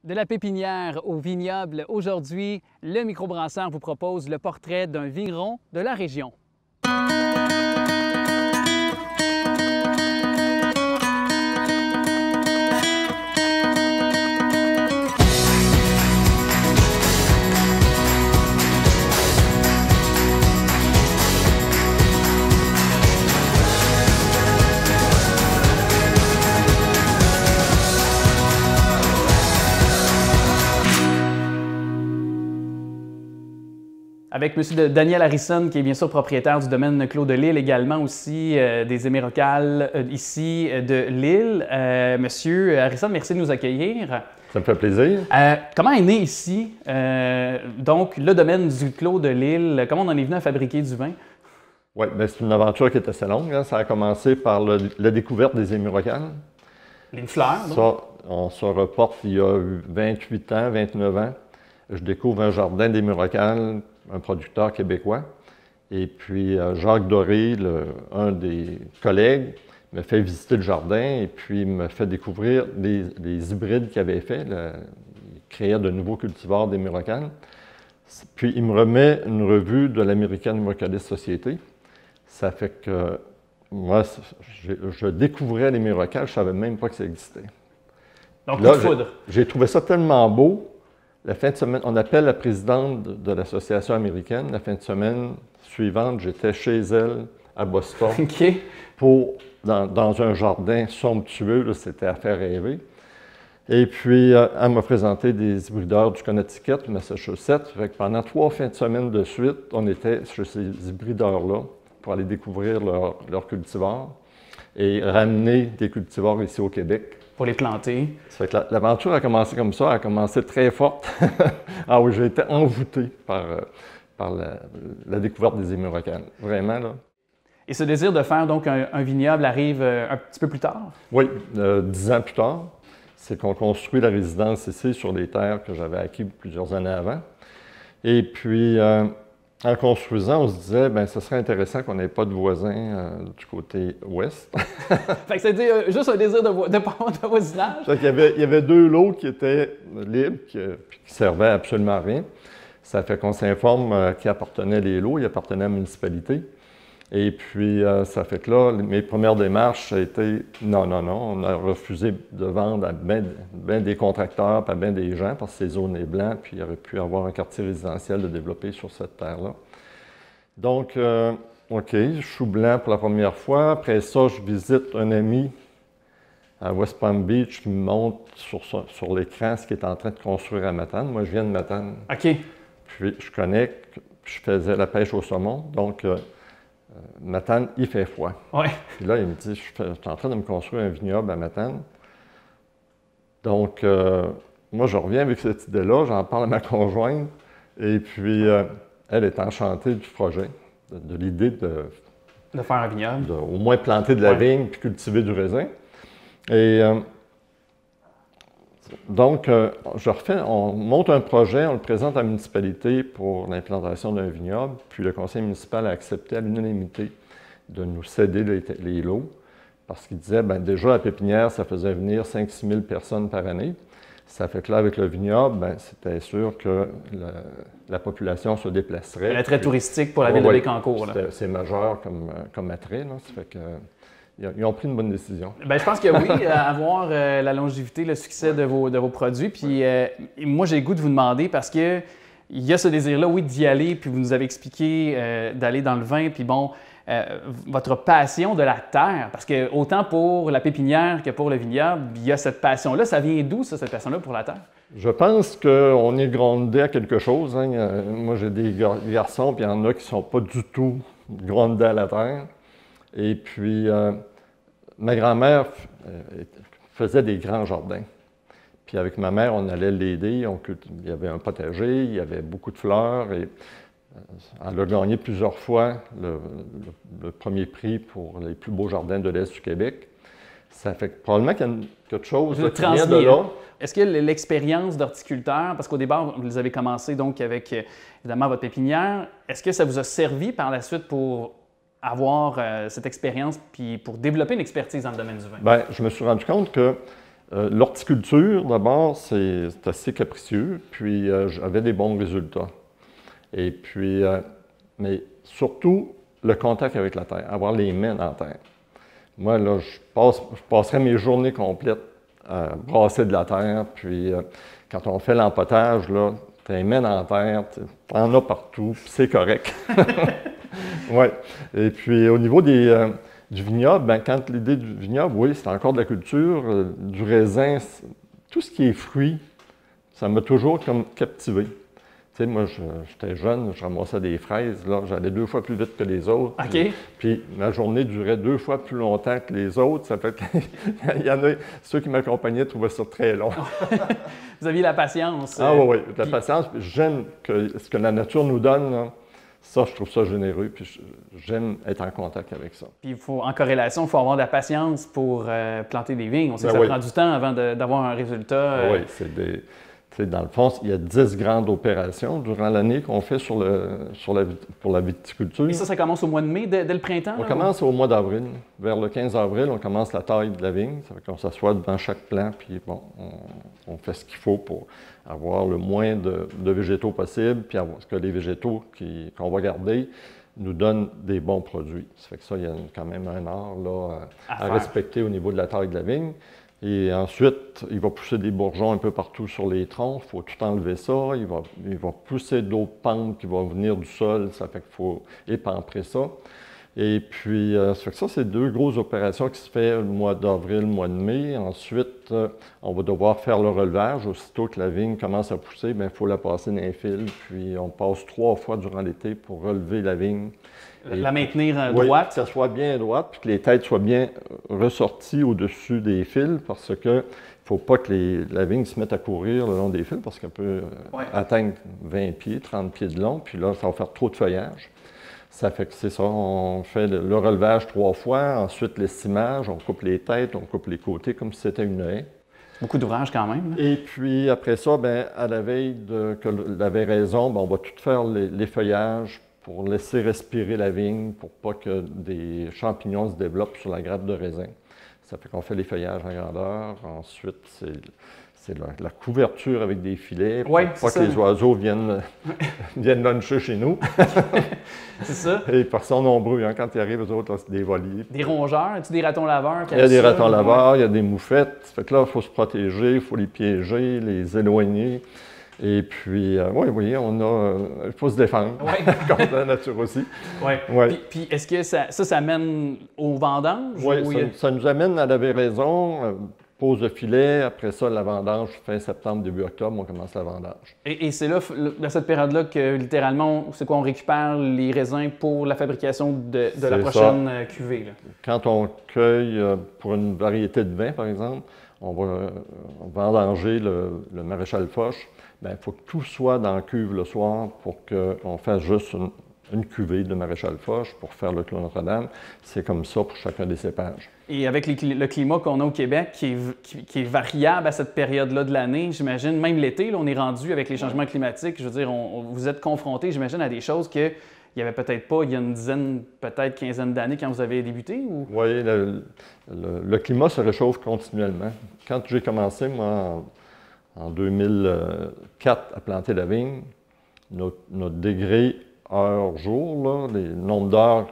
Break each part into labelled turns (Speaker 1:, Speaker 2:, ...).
Speaker 1: De la pépinière au vignoble, aujourd'hui, le microbrasseur vous propose le portrait d'un vigneron de la région. Avec M. Daniel Harrison, qui est bien sûr propriétaire du domaine Clos de Lille, également aussi des Hémérocalles ici de Lille. Monsieur Harrison, merci de nous accueillir.
Speaker 2: Ça me fait plaisir.
Speaker 1: Comment est né ici, donc, le domaine du Clos de Lille? Comment on en est venu à fabriquer du vin?
Speaker 2: Oui, c'est une aventure qui est assez longue. Hein. Ça a commencé par la découverte des Hémérocalles.
Speaker 1: Les fleurs, donc?
Speaker 2: Ça, on se reporte il y a 28 ans, 29 ans. Je découvre un jardin d'Hémérocalles, un producteur québécois. Et puis Jacques Doré, un des collègues, me fait visiter le jardin et puis me fait découvrir les hybrides qu'il avait fait. Il créait de nouveaux cultivars d'Hémérocalles. Puis il me remet une revue de l'American Hémérocallis Society. Ça fait que moi, je découvrais l'Hémérocalles, je ne savais même pas que ça existait.
Speaker 1: Donc, coup de foudre.
Speaker 2: J'ai trouvé ça tellement beau. La fin de semaine, on appelle la présidente de l'association américaine. La fin de semaine suivante, j'étais chez elle à Boston dans un jardin somptueux. C'était à faire rêver. Et puis, elle m'a présenté des hybrideurs du Connecticut, Massachusetts. Fait que pendant 3 fins de semaine de suite, on était chez ces hybrideurs-là pour aller découvrir leurs cultivars et ramener des cultivars ici au Québec.
Speaker 1: Pour les planter.
Speaker 2: Ça fait que l'aventure a commencé comme ça, elle a commencé très forte. Ah oui, j'ai été envoûté par la découverte des Hémérocalles, vraiment là.
Speaker 1: Et ce désir de faire donc un vignoble arrive un petit peu plus tard?
Speaker 2: Oui, 10 ans plus tard. C'est qu'on construit la résidence ici sur les terres que j'avais acquises plusieurs années avant. Et puis, en construisant, on se disait, bien, ce serait intéressant qu'on n'ait pas de voisins du côté ouest.
Speaker 1: Fait que c'est juste un désir de voisinage?
Speaker 2: Il y avait 2 lots qui étaient libres, qui servaient absolument à rien. Ça fait qu'on s'informe qui appartenaient les lots, ils appartenaient à la municipalité. Et puis, ça fait que là, mes premières démarches, ça a été non, on a refusé de vendre à bien des contracteurs, à bien des gens, parce que c'est zoné blanc, puis il aurait pu avoir un quartier résidentiel de développer sur cette terre-là. Donc, OK, je suis blanc pour la première fois. Après ça, je visite un ami à West Palm Beach qui me montre sur l'écran ce qu'il est en train de construire à Matane. Moi, je viens de Matane.
Speaker 1: OK.
Speaker 2: Puis, je connais, je faisais la pêche au saumon, donc Matane, il fait froid.
Speaker 1: Ouais.
Speaker 2: Puis là, il me dit, je suis en train de me construire un vignoble à Matane. Donc, moi, je reviens avec cette idée-là, j'en parle à ma conjointe, et puis elle est enchantée du projet, de l'idée de
Speaker 1: faire un vignoble.
Speaker 2: Au moins planter de la vigne puis cultiver du raisin. Et donc, on monte un projet, on le présente à la municipalité pour l'implantation d'un vignoble, puis le conseil municipal a accepté à l'unanimité de nous céder les lots, parce qu'il disait, bien, déjà, la pépinière, ça faisait venir 5-6 000 personnes par année. Ça fait que là, avec le vignoble, bien, c'était sûr que la population se déplacerait.
Speaker 1: Un attrait touristique pour la ville de Bécancour.
Speaker 2: C'est majeur comme attrait, là. Ça fait que ils ont pris une bonne décision.
Speaker 1: Bien, je pense que oui, avoir la longévité, le succès de vos produits. Puis moi, j'ai le goût de vous demander parce que il y a ce désir-là, oui, d'y aller, puis vous nous avez expliqué d'aller dans le vin, puis bon, votre passion de la terre, parce que autant pour la pépinière que pour le vignoble, il y a cette passion-là. Ça vient d'où, ça, cette passion-là pour la terre?
Speaker 2: Je pense qu'on est grondé à quelque chose. Hein. Moi, j'ai des garçons, puis il y en a qui ne sont pas du tout grondés à la terre. Et puis, ma grand-mère faisait des grands jardins. Puis avec ma mère, on allait l'aider. Il y avait un potager, il y avait beaucoup de fleurs. Et elle a gagné plusieurs fois le premier prix pour les plus beaux jardins de l'Est du Québec. Ça fait que probablement qu'il y a quelque chose qui vient de là.
Speaker 1: Est-ce que l'expérience d'horticulteur, parce qu'au départ, vous avez commencé donc avec évidemment votre pépinière, est-ce que ça vous a servi par la suite pour avoir cette expérience puis pour développer une expertise dans le domaine du vin?
Speaker 2: Bien, je me suis rendu compte que L'horticulture, d'abord, c'est assez capricieux, puis j'avais des bons résultats. Et puis, mais surtout, le contact avec la terre, avoir les mains dans la terre. Moi, là, je passerais mes journées complètes à brasser de la terre, puis quand on fait l'empotage, là, tu as les mains dans la terre, tu en as partout, puis c'est correct. Oui. Et puis, au niveau du vignoble, ben, quand l'idée du vignoble, oui, c'est encore de la culture, du raisin, tout ce qui est fruits, ça m'a toujours comme captivé. Tu sais, moi, j'étais jeune, je ramassais des fraises, là, j'allais 2 fois plus vite que les autres.
Speaker 1: OK.
Speaker 2: Puis ma journée durait 2 fois plus longtemps que les autres. Ça fait qu'il y en a, ceux qui m'accompagnaient trouvaient ça très long.
Speaker 1: Vous aviez la patience.
Speaker 2: Ah oui, oui, la patience. J'aime ce que la nature nous donne, là. Ça, je trouve ça généreux, puis j'aime être en contact avec ça.
Speaker 1: Puis en corrélation, il faut avoir de la patience pour planter des vignes. On sait que ça prend du temps avant d'avoir un résultat.
Speaker 2: Oui, dans le fond, il y a 10 grandes opérations durant l'année qu'on fait pour la viticulture.
Speaker 1: Et ça commence au mois de mai, dès le printemps?
Speaker 2: On commence au mois d'avril. Vers le 15 avril, on commence la taille de la vigne. Ça fait qu'on s'assoit devant chaque plant, puis bon, on fait ce qu'il faut pour avoir le moins de végétaux possible, puis que les végétaux qu'on va garder nous donnent des bons produits. Ça fait que ça, il y a quand même un art là, à respecter au niveau de la taille de la vigne. Et ensuite, il va pousser des bourgeons un peu partout sur les troncs. Il faut tout enlever ça. Il va pousser d'autres pentes qui vont venir du sol. Ça fait qu'il faut épamprer ça. Et puis, ça fait que ça, c'est 2 grosses opérations qui se font le mois d'avril, le mois de mai. Ensuite, on va devoir faire le relevage. Aussitôt que la vigne commence à pousser, bien, il faut la passer dans un fil. Puis, on passe 3 fois durant l'été pour relever la vigne.
Speaker 1: La maintenir
Speaker 2: Oui,
Speaker 1: droite?
Speaker 2: que ça soit bien droite, puis que les têtes soient bien ressorties au-dessus des fils, parce que ne faut pas que la vigne se mette à courir le long des fils, parce qu'elle peut atteindre 20 pieds, 30 pieds de long, puis là, ça va faire trop de feuillage. Ça fait que c'est ça, on fait le relevage 3 fois, ensuite l'estimage, on coupe les têtes, on coupe les côtés comme si c'était une haie.
Speaker 1: Beaucoup d'ouvrage quand même.
Speaker 2: Et puis après ça, bien, à la veille que la véraison, bien, on va tout faire les feuillages, pour laisser respirer la vigne, pour pas que des champignons se développent sur la grappe de raisin. Ça fait qu'on fait les feuillages en grandeur. Ensuite, c'est la couverture avec des filets pour pas que les oiseaux viennent luncher chez nous.
Speaker 1: C'est ça.
Speaker 2: Et ils sont nombreux. Hein, quand ils arrivent, eux autres, c'est des voliers.
Speaker 1: Des rongeurs, as-tu des ratons laveurs?
Speaker 2: Il y a des ratons laveurs, il y a des moufettes. Ça fait que là, il faut se protéger, il faut les piéger, les éloigner. Et puis, oui, il faut se défendre contre la nature aussi.
Speaker 1: Oui. Puis est-ce que ça mène au vendange?
Speaker 2: Oui, ça nous amène à la véraison, pose de filet, après ça, la vendange, fin septembre, début octobre, on commence la vendange.
Speaker 1: Et c'est là, dans cette période-là, que littéralement, c'est quoi, on récupère les raisins pour la fabrication de la prochaine cuvée? Là.
Speaker 2: Quand on cueille pour une variété de vin, par exemple, on va vendanger le maréchal Foch. Bien, il faut que tout soit dans la cuve le soir pour qu'on fasse juste une cuvée de maréchal Foch pour faire le Clos Notre-Dame. C'est comme ça pour chacun des cépages. Et
Speaker 1: avec le climat qu'on a au Québec, qui est variable à cette période-là de l'année, j'imagine, même l'été, là, on est rendu avec les changements climatiques, je veux dire, vous êtes confrontés, j'imagine, à des choses qu'il n'y avait peut-être pas il y a une dizaine, peut-être quinzaine d'années quand vous avez débuté? Ou?
Speaker 2: Oui, le climat se réchauffe continuellement. Quand j'ai commencé, moi, en 2004, à planter la vigne, notre degré heure-jour, le nombre d'heures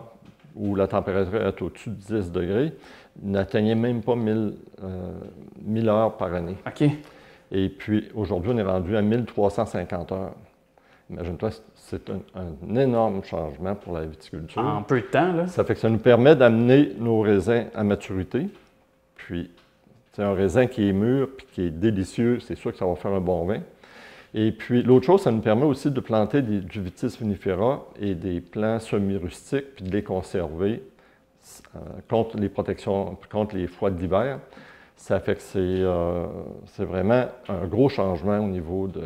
Speaker 2: où la température est au-dessus de 10 degrés, n'atteignait même pas 1000 heures par année.
Speaker 1: OK.
Speaker 2: Et puis, aujourd'hui, on est rendu à 1350 heures. Imagine-toi, c'est un énorme changement pour la viticulture.
Speaker 1: En peu de temps, là.
Speaker 2: Ça fait que ça nous permet d'amener nos raisins à maturité. Puis, c'est un raisin qui est mûr puis qui est délicieux. C'est sûr que ça va faire un bon vin. Et puis, l'autre chose, ça nous permet aussi de planter du Vitis vinifera et des plants semi-rustiques puis de les conserver contre les protections, contre les froids d'hiver. Ça fait que c'est vraiment un gros changement au niveau de...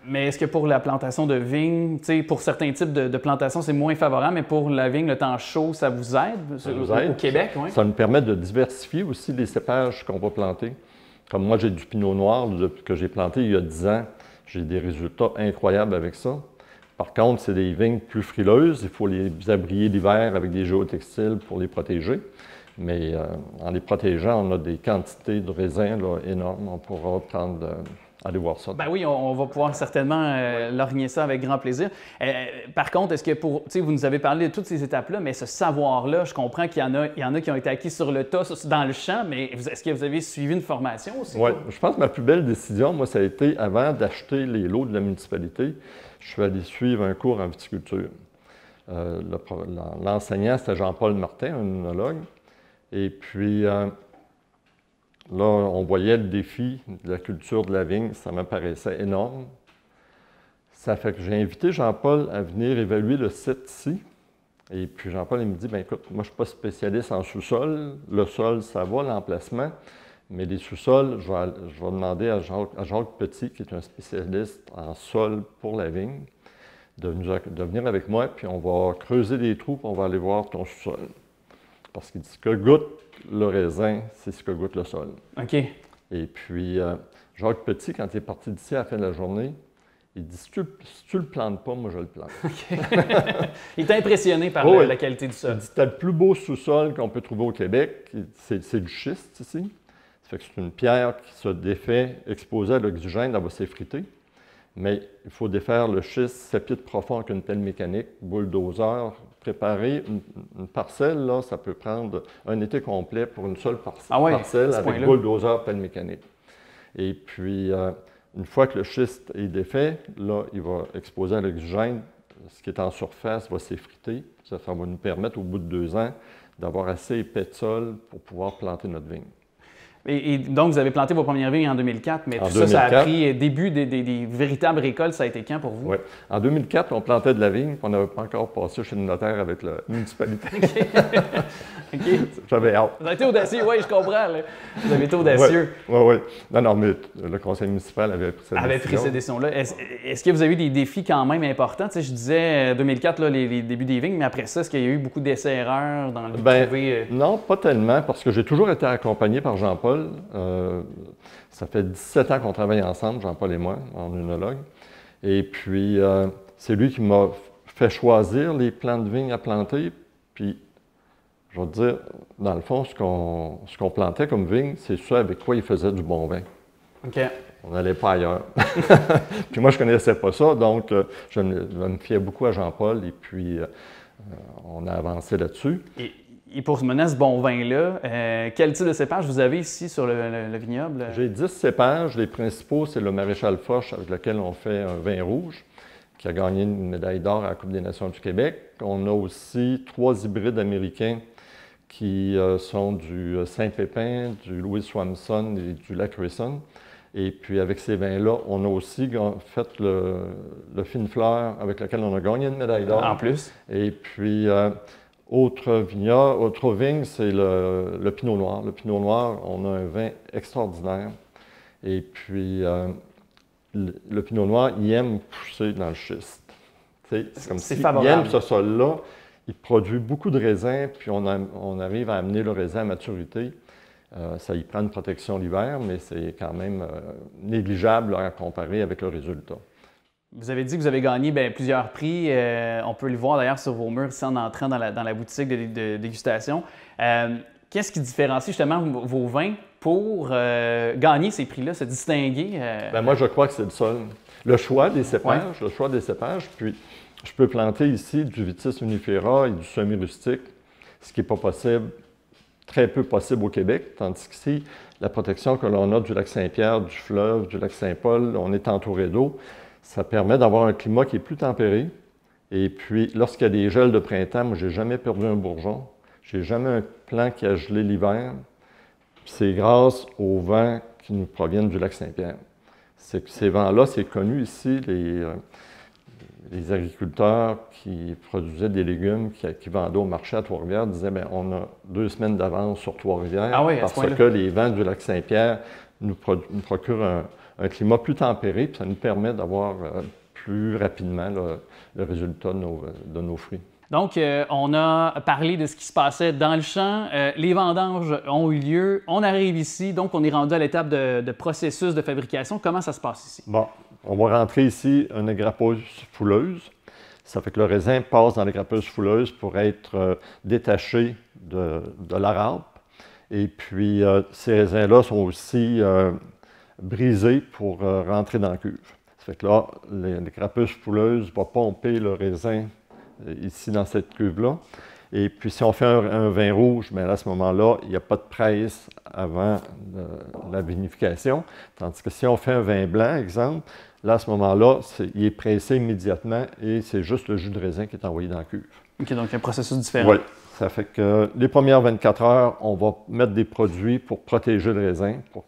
Speaker 1: Mais est-ce que pour la plantation de vigne, pour certains types de plantations, c'est moins favorable, mais pour la vigne, le temps chaud, ça vous aide, au Québec? Oui.
Speaker 2: Ça nous permet de diversifier aussi les cépages qu'on va planter. Comme moi, j'ai du pinot noir que j'ai planté il y a 10 ans. J'ai des résultats incroyables avec ça. Par contre, c'est des vignes plus frileuses. Il faut les abrier l'hiver avec des géotextiles pour les protéger. Mais en les protégeant, on a des quantités de raisins là, énormes. On pourra aller voir ça.
Speaker 1: Ben oui, on va pouvoir certainement lorgner ça avec grand plaisir. Par contre, est-ce que vous nous avez parlé de toutes ces étapes-là, mais ce savoir-là, je comprends qu'il y en a qui ont été acquis sur le tas, dans le champ, mais est-ce que vous avez suivi une formation aussi?
Speaker 2: Oui, je pense que ma plus belle décision, moi, ça a été avant d'acheter les lots de la municipalité, je suis allé suivre un cours en viticulture. L'enseignant, c'était Jean-Paul Martin, un œnologue. Et puis, là, on voyait le défi de la culture de la vigne, ça me paraissait énorme. Ça fait que j'ai invité Jean-Paul à venir évaluer le site ici. Et puis Jean-Paul, il me dit, bien écoute, moi, je ne suis pas spécialiste en sous-sol. Le sol, ça va, l'emplacement. Mais les sous-sols, je vais demander à Jacques Petit, qui est un spécialiste en sol pour la vigne, de venir avec moi, puis on va creuser des trous, puis on va aller voir ton sous-sol. Parce qu'il dit ce que goûte le raisin, c'est ce que goûte le sol.
Speaker 1: OK.
Speaker 2: Et puis, Jacques Petit, quand il est parti d'ici à la fin de la journée, il dit si tu le plantes pas, moi je le plante.
Speaker 1: OK. Il est impressionné par la qualité du sol.
Speaker 2: Il dit tu as le plus beau sous-sol qu'on peut trouver au Québec, c'est du schiste ici. Ça fait que c'est une pierre qui se défait, exposée à l'oxygène, elle va s'effriter. Mais il faut défaire le schiste 7 pieds de profond avec une pelle mécanique, bulldozer, préparer une parcelle, là, ça peut prendre un été complet pour une seule parcelle avec bulldozer, pelle mécanique. Et puis, une fois que le schiste est défait, là, il va exposer à l'oxygène, ce qui est en surface va s'effriter. Ça va nous permettre, au bout de 2 ans, d'avoir assez épais de sol pour pouvoir planter notre vigne.
Speaker 1: Et donc, vous avez planté vos premières vignes en 2004, mais tout ça, ça a pris début des véritables récoltes, ça a été quand pour vous?
Speaker 2: Oui. En 2004, on plantait de la vigne, puis on n'avait pas encore passé chez le notaire avec la municipalité.
Speaker 1: OK.
Speaker 2: J'avais hâte.
Speaker 1: Vous avez été audacieux, oui, je comprends. Là. Vous avez été audacieux.
Speaker 2: Oui. Non, mais le conseil municipal avait pris cette
Speaker 1: décision-là. Est-ce que vous avez eu des défis quand même importants? Tu sais, je disais 2004, là, les débuts des vignes, mais après ça, est-ce qu'il y a eu beaucoup d'essais-erreurs dans le trouver?
Speaker 2: Non, pas tellement, parce que j'ai toujours été accompagné par Jean-Paul. Ça fait 17 ans qu'on travaille ensemble, Jean-Paul et moi, en œnologue. Et puis, c'est lui qui m'a fait choisir les plants de vigne à planter. Puis, je vais te dire, dans le fond, ce qu'on plantait comme vigne, c'est ça avec quoi il faisait du bon vin.
Speaker 1: OK.
Speaker 2: On n'allait pas ailleurs. Puis moi, je ne connaissais pas ça, donc je me fiais beaucoup à Jean-Paul et puis on a avancé là-dessus.
Speaker 1: Et pour mener ce bon vin-là, quel type de cépage vous avez ici sur le vignoble?
Speaker 2: J'ai 10 cépages. Les principaux, c'est le Maréchal Foch avec lequel on fait un vin rouge qui a gagné une médaille d'or à la Coupe des Nations du Québec. On a aussi 3 hybrides américains qui sont du Saint-Pépin, du Louis Swanson et du Lacresson. Et puis avec ces vins-là, on a aussi fait le Fine Fleur avec lequel on a gagné une médaille d'or.
Speaker 1: En plus.
Speaker 2: Et puis, autre vigne, c'est le Pinot Noir. Le Pinot Noir, on a un vin extraordinaire. Et puis, le Pinot Noir, il aime pousser dans le schiste. C'est comme s'il aime ce sol-là. Il produit beaucoup de raisins, puis on arrive à amener le raisin à maturité. Ça y prend une protection l'hiver, mais c'est quand même négligeable à comparer avec le résultat.
Speaker 1: Vous avez dit que vous avez gagné plusieurs prix. On peut le voir d'ailleurs sur vos murs ici en entrant dans la boutique de dégustation. Qu'est-ce qui différencie justement vos vins pour gagner ces prix-là, se distinguer?
Speaker 2: Moi, je crois que c'est le sol. Le choix des cépages, puis je peux planter ici du Vitis unifera et du semi-rustique, ce qui n'est pas possible, très peu possible au Québec, tandis qu'ici, la protection que l'on a du lac Saint-Pierre, du fleuve, du lac Saint-Paul, on est entouré d'eau, ça permet d'avoir un climat qui est plus tempéré. Et puis, lorsqu'il y a des gels de printemps, moi, je n'ai jamais perdu un bourgeon. Je n'ai jamais un plant qui a gelé l'hiver. C'est grâce aux vents qui nous proviennent du lac Saint-Pierre. Ces vents-là, c'est connu ici, les agriculteurs qui produisaient des légumes, qui vendaient au marché à Trois-Rivières, disaient on a 2 semaines d'avance sur Trois-Rivières parce que les vents du lac Saint-Pierre nous procurent un climat plus tempéré, puis ça nous permet d'avoir plus rapidement le résultat de nos fruits.
Speaker 1: Donc, on a parlé de ce qui se passait dans le champ. Les vendanges ont eu lieu. On arrive ici, donc on est rendu à l'étape de processus de fabrication. Comment ça se passe ici?
Speaker 2: Bon, on va rentrer ici une agrappeuse fouleuse. Ça fait que le raisin passe dans les grappeuses fouleuses pour être détaché de la râpe. Et puis, ces raisins-là sont aussi brisés pour rentrer dans la cuve. Ça fait que là, les grappeuses fouleuses vont pomper le raisin ici dans cette cuve-là. Et puis, si on fait un vin rouge, bien, à ce moment-là, il n'y a pas de presse avant la vinification. Tandis que si on fait un vin blanc, exemple, là, à ce moment-là, il est pressé immédiatement et c'est juste le jus de raisin qui est envoyé dans la cuve.
Speaker 1: OK, donc un processus différent.
Speaker 2: Oui. Ça fait que les premières 24 heures, on va mettre des produits pour protéger le raisin, pour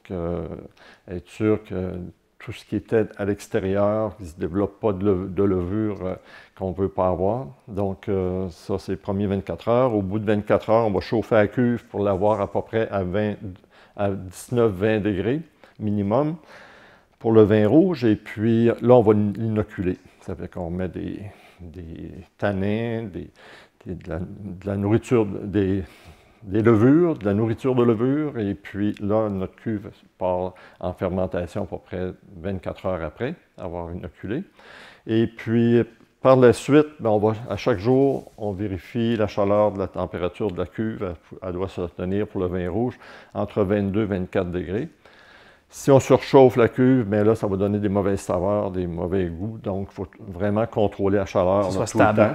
Speaker 2: être sûr que tout ce qui était à l'extérieur, qu'il ne se développe pas de levure qu'on ne veut pas avoir. Donc, ça, c'est les premières 24 heures. Au bout de 24 heures, on va chauffer la cuve pour l'avoir à peu près à 19-20 degrés minimum pour le vin rouge. Et puis là, on va l'inoculer. Ça fait qu'on met des tanins, de la nourriture, des levures, de la nourriture de levure, et puis là, notre cuve part en fermentation à peu près 24 heures après avoir inoculé. Et puis, par la suite, bien, à chaque jour, on vérifie la chaleur de la température de la cuve. Elle doit se tenir pour le vin rouge entre 22 et 24 degrés. Si on surchauffe la cuve, bien là, ça va donner des mauvaises saveurs, des mauvais goûts. Donc, il faut vraiment contrôler la chaleur
Speaker 1: que ce soit
Speaker 2: tout le temps.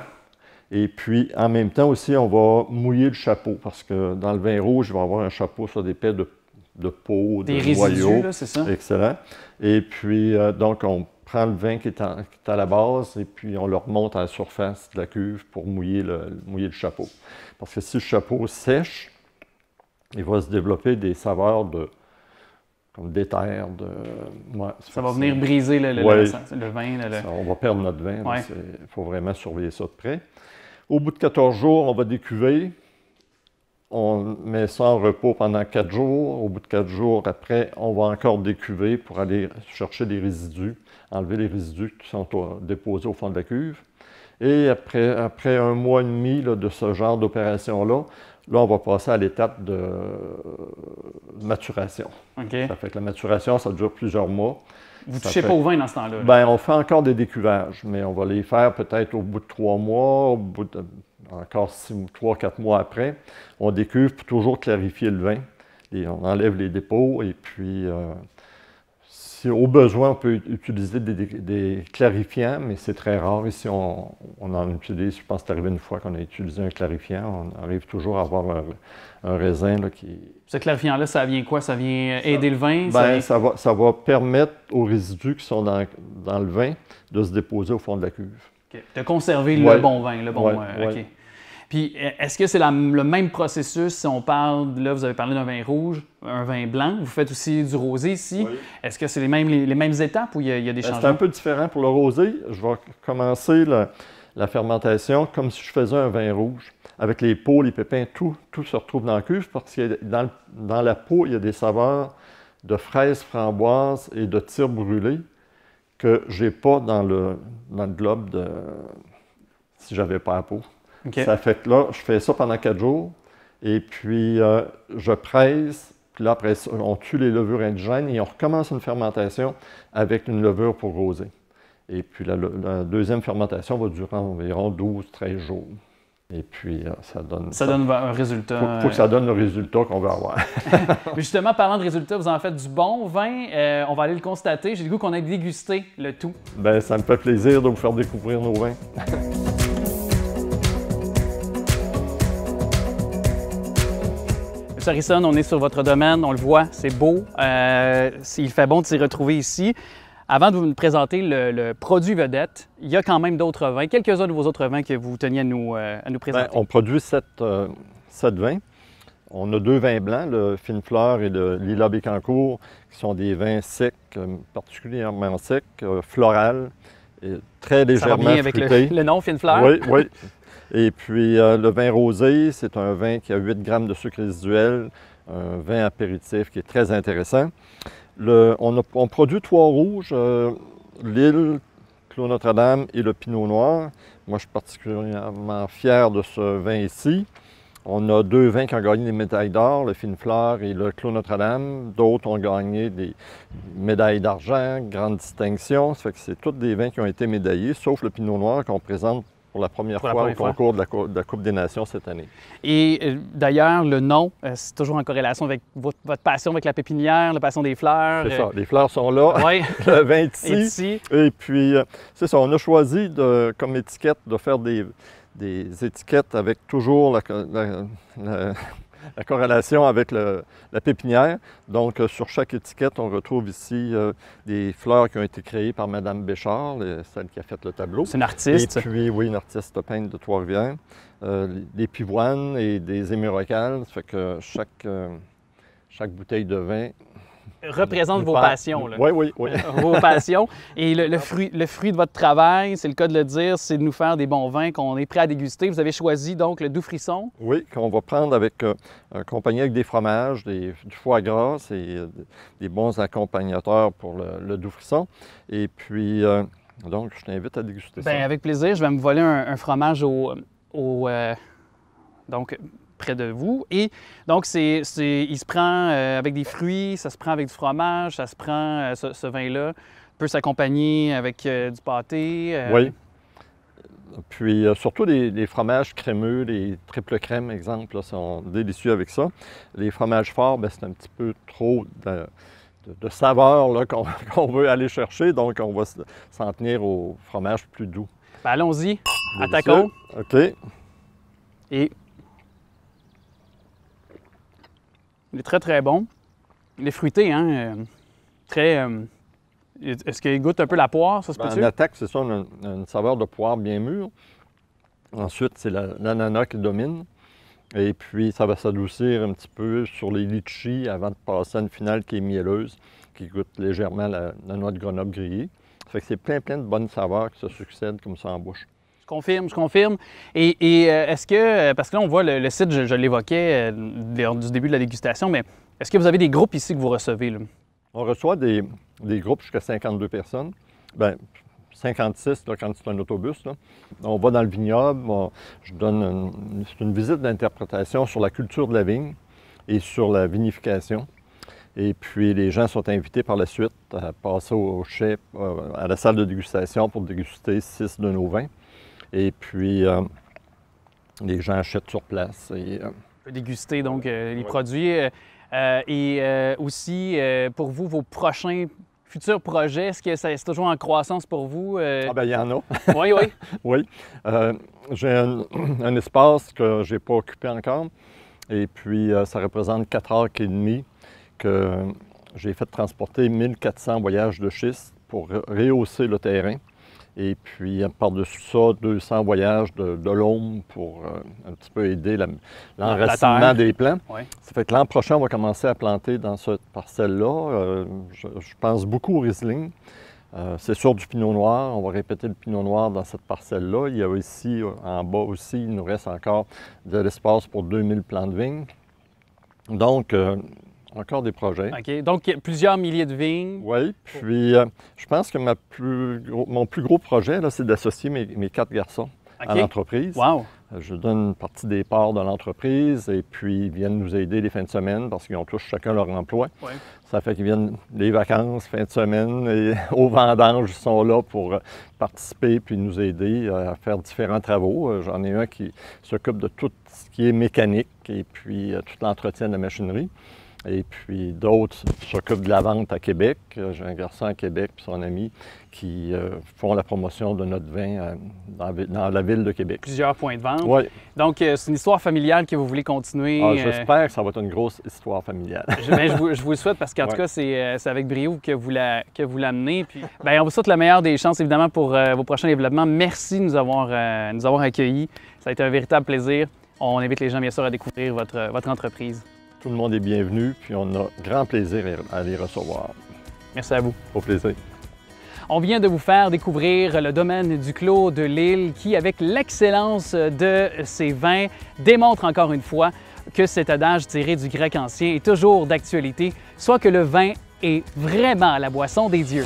Speaker 2: Et puis, en même temps aussi, on va mouiller le chapeau, parce que dans le vin rouge, il va y avoir un chapeau sur des paies de peau,
Speaker 1: des
Speaker 2: de noyaux.
Speaker 1: Là, c'est ça?
Speaker 2: Excellent. Et puis, donc, on prend le vin qui est à la base, et puis on le remonte à la surface de la cuve pour mouiller le chapeau. Parce que si le chapeau sèche, il va se développer des saveurs comme d'éther.
Speaker 1: Ça va venir briser le vin.
Speaker 2: On va perdre notre vin.
Speaker 1: Ouais.
Speaker 2: Il faut vraiment surveiller ça de près. Au bout de 14 jours, on va décuver. On met ça en repos pendant 4 jours. Au bout de 4 jours, après, on va encore décuver pour aller chercher des résidus, enlever les résidus qui sont déposés au fond de la cuve. Et après 1 mois et demi de ce genre d'opération-là, là, on va passer à l'étape de maturation.
Speaker 1: Okay.
Speaker 2: Ça fait que la maturation, ça dure plusieurs mois.
Speaker 1: Vous ne touchez pas au vin dans ce temps-là?
Speaker 2: Bien, on fait encore des décuvages, mais on va les faire peut-être au bout de 3 mois, au bout de encore 3-4 mois après. On décuve pour toujours clarifier le vin. On enlève les dépôts et puis, si au besoin, on peut utiliser des clarifiants, mais c'est très rare. Ici, on en utilise, je pense que c'est arrivé une fois qu'on a utilisé un clarifiant. On arrive toujours à avoir un raisin là, qui...
Speaker 1: Ce clarifiant-là, ça vient quoi? Ça vient aider le vin?
Speaker 2: Bien, ça va permettre aux résidus qui sont dans le vin de se déposer au fond de la cuve.
Speaker 1: Okay. De conserver le bon vin.
Speaker 2: Ouais.
Speaker 1: Okay. Puis, est-ce que c'est le même processus si on parle, là, vous avez parlé d'un vin rouge, un vin blanc, vous faites aussi du rosé ici. Oui. Est-ce que c'est les mêmes étapes ou il y a des changements?
Speaker 2: C'est un peu différent pour le rosé. Je vais commencer la fermentation comme si je faisais un vin rouge. Avec les peaux, les pépins, tout se retrouve dans la cuve parce que dans la peau, il y a des saveurs de fraises, framboises et de tire brûlée que je n'ai pas dans le globe si je n'avais pas la peau.
Speaker 1: Okay.
Speaker 2: Ça fait que là, je fais ça pendant 4 jours et puis je presse. Puis là, après ça, on tue les levures indigènes et on recommence une fermentation avec une levure pour roser. Et puis la deuxième fermentation va durer environ 12-13 jours. Et puis, ça donne...
Speaker 1: Ça donne un résultat.
Speaker 2: Il faut que ça donne le résultat qu'on veut avoir.
Speaker 1: Justement, parlant de résultats, vous en faites du bon vin. On va aller le constater. J'ai le goût qu'on ait dégusté le tout.
Speaker 2: Bien, ça me fait plaisir de vous faire découvrir nos vins.
Speaker 1: M. Harrison, on est sur votre domaine. On le voit, c'est beau. Il fait bon de s'y retrouver ici. Avant de vous présenter le produit vedette, il y a quand même d'autres vins, quelques-uns de vos autres vins que vous teniez à nous présenter.
Speaker 2: Bien, on produit 7 vins. On a 2 vins blancs, le Fine Fleur et le Lila Bécancour, qui sont des vins secs, particulièrement secs, florales, et très légèrement
Speaker 1: fruités. Ça va bien avec le nom Fine Fleur?
Speaker 2: Oui, oui. Et puis le vin rosé, c'est un vin qui a 8 grammes de sucre résiduel, un vin apéritif qui est très intéressant. On produit 3 rouges, l'Île, Clos Notre-Dame et le Pinot Noir. Moi, je suis particulièrement fier de ce vin ici. On a 2 vins qui ont gagné des médailles d'or, le Fine Fleur et le Clos Notre-Dame. D'autres ont gagné des médailles d'argent, grande distinction. Ça fait que c'est tous des vins qui ont été médaillés, sauf le Pinot Noir qu'on présente pour la première fois au concours de la Coupe des Nations cette année.
Speaker 1: Et d'ailleurs, le nom, c'est toujours en corrélation avec votre passion avec la pépinière, la passion des fleurs.
Speaker 2: C'est ça, les fleurs sont là,
Speaker 1: oui.
Speaker 2: Le vin est ici. Et puis, c'est ça, on a choisi comme étiquette de faire des étiquettes avec toujours la corrélation avec la pépinière. Donc, sur chaque étiquette, on retrouve ici des fleurs qui ont été créées par Mme Béchard, celle qui a fait le tableau.
Speaker 1: C'est une artiste.
Speaker 2: Et puis, oui, une artiste peintre de Trois-Rivières. Des pivoines et des émeraucales. Ça fait que chaque bouteille de vin
Speaker 1: représente vos passions. Là.
Speaker 2: Oui, oui, oui.
Speaker 1: Vos passions. Et le fruit de votre travail, c'est le cas de le dire, c'est de nous faire des bons vins qu'on est prêt à déguster. Vous avez choisi donc le Doux Frisson.
Speaker 2: Oui, qu'on va prendre accompagné avec des fromages, du foie gras, c'est des bons accompagnateurs pour le Doux Frisson. Et puis, donc, je t'invite à déguster ça.
Speaker 1: Bien, avec plaisir. Je vais me voler un fromage donc, près de vous. Et donc, il se prend avec des fruits, ça se prend avec du fromage, ça se prend, ce vin-là peut s'accompagner avec du pâté.
Speaker 2: Oui. Puis, surtout les fromages crémeux, les triple crème, exemple, là, sont délicieux avec ça. Les fromages forts, c'est un petit peu trop de saveur qu'on veut aller chercher, donc on va s'en tenir aux fromages plus doux.
Speaker 1: Ben, allons-y. Attaquons.
Speaker 2: OK.
Speaker 1: Et il est très, très bon. Il est fruité, hein? Très... Est-ce qu'il goûte un peu la poire, ça se peut-tu?
Speaker 2: En attaque, c'est ça, on a une saveur de poire bien mûre. Ensuite, c'est l'ananas qui domine. Et puis, ça va s'adoucir un petit peu sur les litchis avant de passer à une finale qui est mielleuse, qui goûte légèrement la noix de Grenoble grillée. Ça fait que c'est plein de bonnes saveurs qui se succèdent comme ça en bouche.
Speaker 1: Je confirme. Et est-ce que, parce que là, on voit le site, je l'évoquais du début de la dégustation, mais est-ce que vous avez des groupes ici que vous recevez? Là?
Speaker 2: On reçoit des groupes jusqu'à 52 personnes. Bien, 56 là, quand c'est un autobus. Là. On va dans le vignoble, je donne une visite d'interprétation sur la culture de la vigne et sur la vinification. Et puis, les gens sont invités par la suite à passer au chai, à la salle de dégustation pour déguster 6 de nos vins. Et puis, les gens achètent sur place.
Speaker 1: On peut déguster donc les produits. Aussi, pour vous, vos prochains futurs projets, est-ce que c'est toujours en croissance pour vous?
Speaker 2: Ah bien, il y en a.
Speaker 1: Oui.
Speaker 2: Oui. J'ai un espace que je n'ai pas occupé encore. Et puis, ça représente 4 heures et demie que j'ai fait transporter 1400 voyages de schiste pour rehausser le terrain. Et puis, par-dessus ça, 200 voyages de l'aume pour un petit peu aider l'enracinement des plants.
Speaker 1: Oui.
Speaker 2: Ça fait que l'an prochain, on va commencer à planter dans cette parcelle-là. Je pense beaucoup au Riesling. C'est sûr du Pinot Noir. On va répéter le Pinot Noir dans cette parcelle-là. Il y a ici, en bas aussi, il nous reste encore de l'espace pour 2000 plants de vigne. Donc, encore des projets.
Speaker 1: OK. Donc, plusieurs milliers de vignes.
Speaker 2: Oui. Puis, je pense que mon plus gros projet, c'est d'associer mes 4 garçons à l'entreprise.
Speaker 1: Wow!
Speaker 2: Je donne une partie des parts de l'entreprise et puis ils viennent nous aider les fins de semaine parce qu'ils ont tous chacun leur emploi.
Speaker 1: Oui.
Speaker 2: Ça fait qu'ils viennent les vacances, fin de semaine, et aux vendanges, ils sont là pour participer puis nous aider à faire différents travaux. J'en ai un qui s'occupe de tout ce qui est mécanique et puis tout l'entretien de la machinerie. Et puis d'autres s'occupent de la vente à Québec. J'ai un garçon à Québec et son ami qui font la promotion de notre vin dans la ville de Québec. Plusieurs
Speaker 1: points de vente.
Speaker 2: Oui.
Speaker 1: Donc, c'est une histoire familiale que vous voulez continuer.
Speaker 2: J'espère que ça va être une grosse histoire familiale.
Speaker 1: Je vous le souhaite parce qu'en tout cas, c'est avec brio que vous l'amenez. Puis, on vous souhaite la meilleure des chances, évidemment, pour vos prochains développements. Merci de nous avoir accueillis. Ça a été un véritable plaisir. On invite les gens, bien sûr, à découvrir votre entreprise.
Speaker 2: Tout le monde est bienvenu, puis on a grand plaisir à les recevoir.
Speaker 1: Merci à vous.
Speaker 2: Au plaisir.
Speaker 1: On vient de vous faire découvrir le domaine du Clos de Lille qui, avec l'excellence de ses vins, démontre encore une fois que cet adage tiré du grec ancien est toujours d'actualité, soit que le vin est vraiment la boisson des dieux.